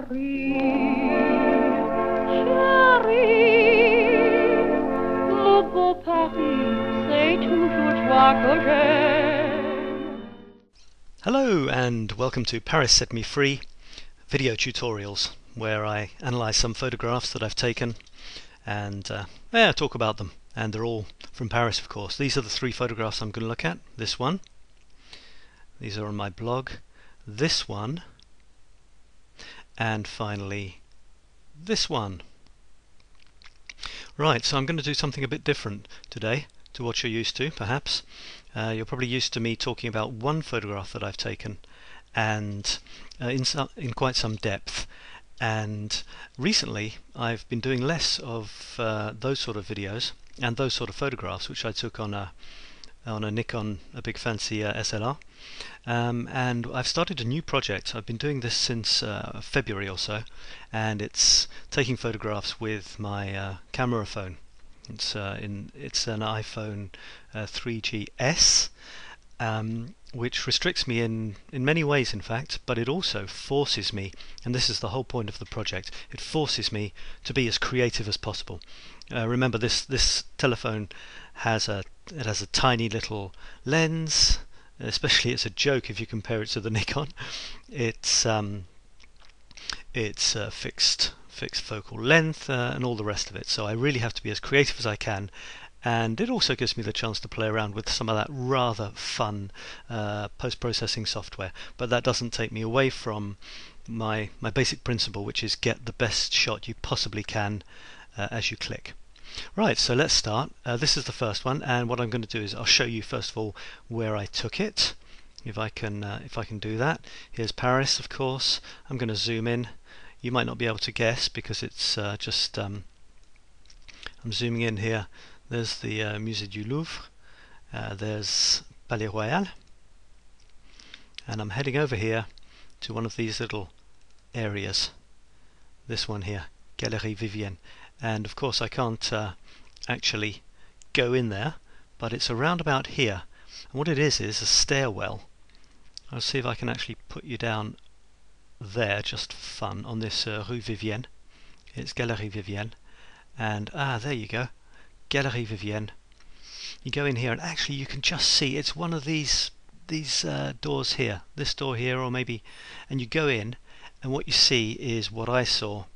chérie, chérie, mon beau Paris, c'est toujours toi que j'aime. Hello and welcome to Paris Set Me Free video tutorials, where I analyse some photographs that I've taken and talk about them. And they're all from Paris, of course. These are the three photographs I'm going to look at. This one, these are on my blog, this one, and finally this one. Right, so I'm going to do something a bit different today to what you're used to, perhaps. You're probably used to me talking about one photograph that I've taken and in quite some depth. And recently I've been doing less of those sort of videos and those sort of photographs, which I took on a Nikon, a big fancy SLR. And I've started a new project. I've been doing this since February or so, and it's taking photographs with my camera phone. It's an iPhone 3GS, which restricts me in many ways, in fact, but it also forces me, and this is the whole point of the project, it forces me to be as creative as possible. Remember, this telephone has a tiny little lens. Especially, it's a joke if you compare it to the Nikon. It's fixed focal length and all the rest of it. So I really have to be as creative as I can, and it also gives me the chance to play around with some of that rather fun post-processing software. But that doesn't take me away from my basic principle, which is get the best shot you possibly can as you click. Right, so let's start. This is the first one, and what I'm going to do is I'll show you first of all where I took it, if I can do that. Here's Paris, of course. I'm going to zoom in. You might not be able to guess because it's just I'm zooming in here. There's the Musée du Louvre. There's Palais Royal, and I'm heading over here to one of these little areas. This one here, Galerie Vivienne. And of course I can't actually go in there, but it's around about here. And what it is a stairwell. I'll see if I can actually put you down there, just for fun, on this Rue Vivienne. It's Galerie Vivienne. And there you go, Galerie Vivienne. You go in here and actually you can just see it's one of these doors here, this door here, or maybe, and you go in and what you see is what I saw.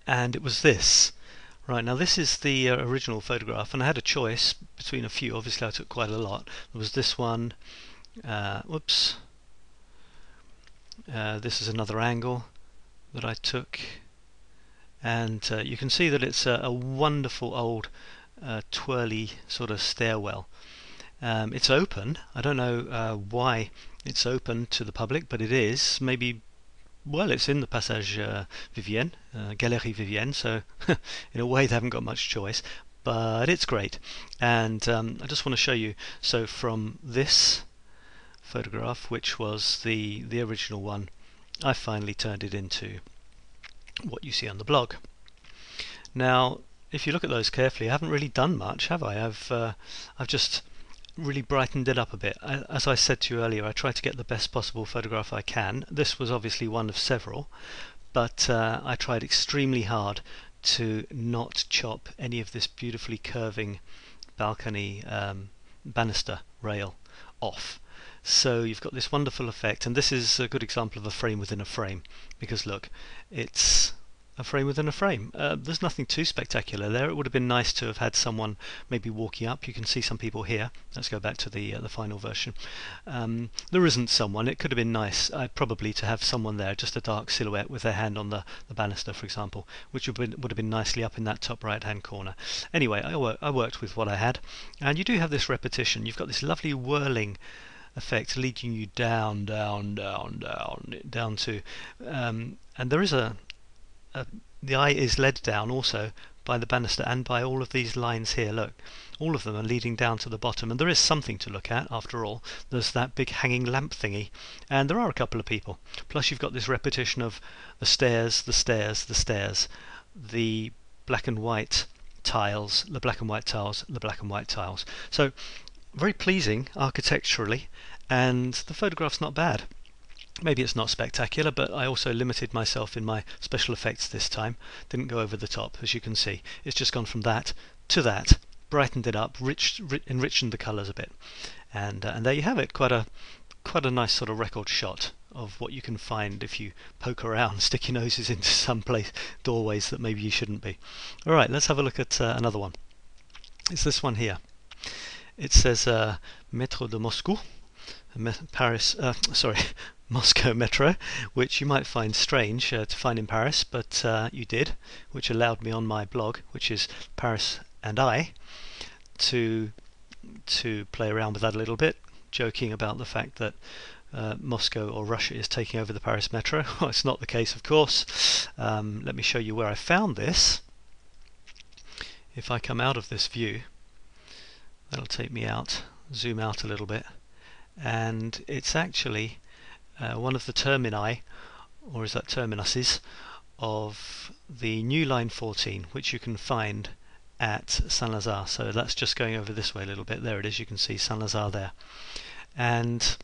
And it was this. Right, now this is the original photograph, and I had a choice between a few. Obviously I took quite a lot. There was this one. Whoops. This is another angle that I took, and you can see that it's a wonderful old twirly sort of stairwell. It's open. I don't know why it's open to the public, but it is. Maybe, well, it's in the Passage Vivienne, Galerie Vivienne, so in a way they haven't got much choice, but it's great. And I just want to show you, so from this photograph, which was the original one, I finally turned it into what you see on the blog. Now, if you look at those carefully, I haven't really done much, have I? I've just really brightened it up a bit. As I said to you earlier, I try to get the best possible photograph I can. This was obviously one of several, but I tried extremely hard to not chop any of this beautifully curving balcony banister rail off. So you've got this wonderful effect, and this is a good example of a frame within a frame, because look, it's a frame within a frame. There's nothing too spectacular there. It would have been nice to have had someone maybe walking up. You can see some people here. Let's go back to the final version. There isn't someone. It could have been nice probably to have someone there, just a dark silhouette with their hand on the banister, for example, which would have been nicely up in that top right hand corner. Anyway, I worked with what I had, and you do have this repetition. You've got this lovely whirling effect leading you down to and there is the eye is led down also by the banister and by all of these lines here. Look, all of them are leading down to the bottom, and there is something to look at after all. There's that big hanging lamp thingy, and there are a couple of people. Plus you've got this repetition of the stairs, the stairs, the stairs, the black and white tiles, the black and white tiles, the black and white tiles. So very pleasing architecturally, and the photograph's not bad. Maybe it's not spectacular, but I also limited myself in my special effects this time. Didn't go over the top, as you can see. It's just gone from that to that, brightened it up, enriched the colours a bit, and there you have it. Quite a nice sort of record shot of what you can find if you poke around, stick your noses into some doorways that maybe you shouldn't be. All right, let's have a look at another one. It's this one here. It says Métro de Moscou, Moscow Metro, which you might find strange to find in Paris, but you did, which allowed me on my blog, which is Paris and I, to play around with that a little bit, joking about the fact that Moscow or Russia is taking over the Paris Metro. Well, it's not the case, of course. Let me show you where I found this. If I come out of this view, that'll take me out, zoom out a little bit, and it's actually one of the termini, or is that terminuses, of the new line 14, which you can find at Saint-Lazare. So that's just going over this way a little bit. There it is, you can see Saint-Lazare there. And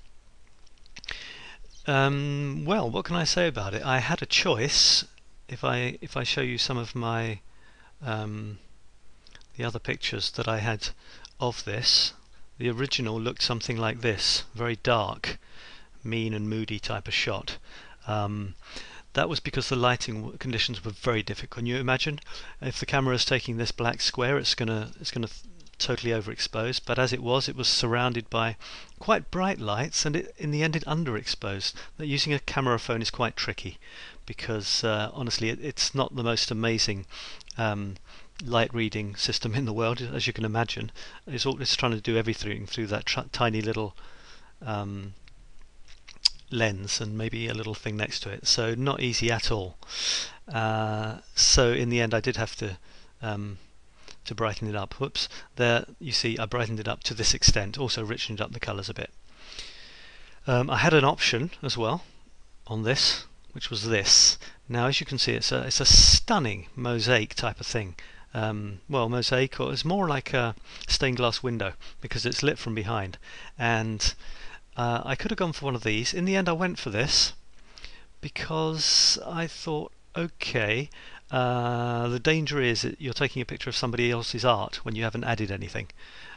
well, what can I say about it? I had a choice. If I show you some of my the other pictures that I had of this, the original looked something like this, very dark, mean and moody type of shot. That was because the lighting conditions were very difficult. Can you imagine if the camera is taking this black square, it's gonna totally overexpose, but as it was surrounded by quite bright lights, and in the end it underexposed. That using a camera phone is quite tricky, because honestly it's not the most amazing light reading system in the world, as you can imagine. It's trying to do everything through that tiny little lens and maybe a little thing next to it, so not easy at all. So in the end I did have to brighten it up. Whoops, there you see I brightened it up to this extent, also richened up the colours a bit. I had an option as well on this, which was this. Now as you can see, it's a stunning mosaic type of thing. Well, mosaic, or it's more like a stained glass window because it's lit from behind, and I could have gone for one of these. In the end I went for this because I thought, okay, the danger is that you're taking a picture of somebody else's art when you haven't added anything.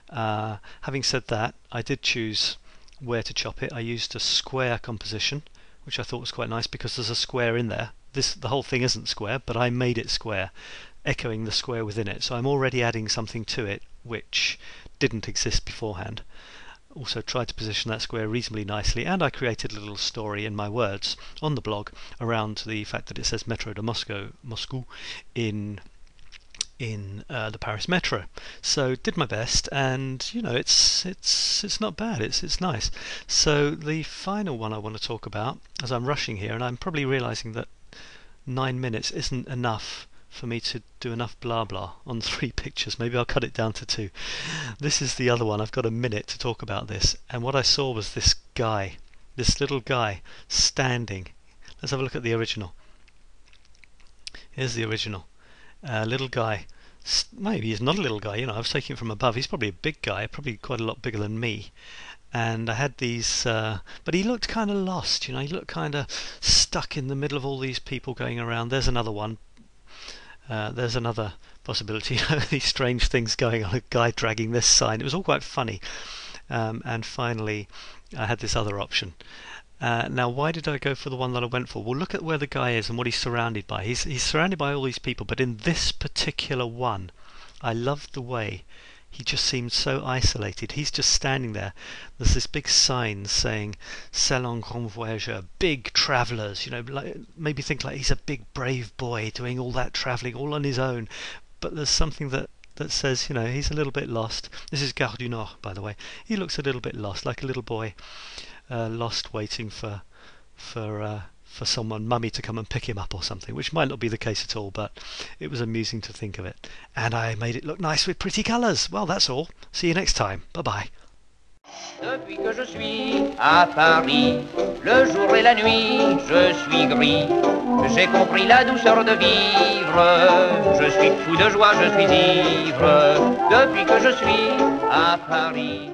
Having said that, I did choose where to chop it. I used a square composition, which I thought was quite nice because there's a square in there. The whole thing isn't square, but I made it square, echoing the square within it. So I'm already adding something to it which didn't exist beforehand. Also tried to position that square reasonably nicely, and I created a little story in my words on the blog around the fact that it says Métro de Moscou in the Paris Metro. So did my best, and you know, it's not bad. It's nice. So the final one I want to talk about, as I'm rushing here, and I'm probably realizing that 9 minutes isn't enough for me to do enough blah blah on 3 pictures. Maybe I'll cut it down to 2. This is the other one. I've got a minute to talk about this, and what I saw was this little guy standing. Let's have a look at the original. Here's the original. Little guy. Maybe he's not a little guy, you know, I was taking it from above. He's probably a big guy, probably quite a lot bigger than me. And I had these, but he looked kind of lost, you know, he looked kind of stuck in the middle of all these people going around. There's another one. There's another possibility, you know, these strange things going on, a guy dragging this sign. It was all quite funny. And finally, I had this other option. Now, why did I go for the one that I went for? Well, look at where the guy is and what he's surrounded by. He's surrounded by all these people, but in this particular one, I loved the way he just seemed so isolated. He's just standing there. There's this big sign saying "Salon Grand Voyageur," big travellers. You know, like, maybe think like he's a big brave boy doing all that travelling all on his own. But there's something that says, you know, he's a little bit lost. This is Gare du Nord, by the way. He looks a little bit lost, like a little boy lost, waiting for someone, mummy, to come and pick him up or something, which might not be the case at all, but it was amusing to think of it. And I made it look nice with pretty colours. Well, that's all. See you next time. Bye-bye. Depuis que je suis à Paris, le jour et la nuit, je suis gris. J'ai compris la douceur de vivre. Je suis fou de joie, je suis ivre. Depuis que je suis à Paris.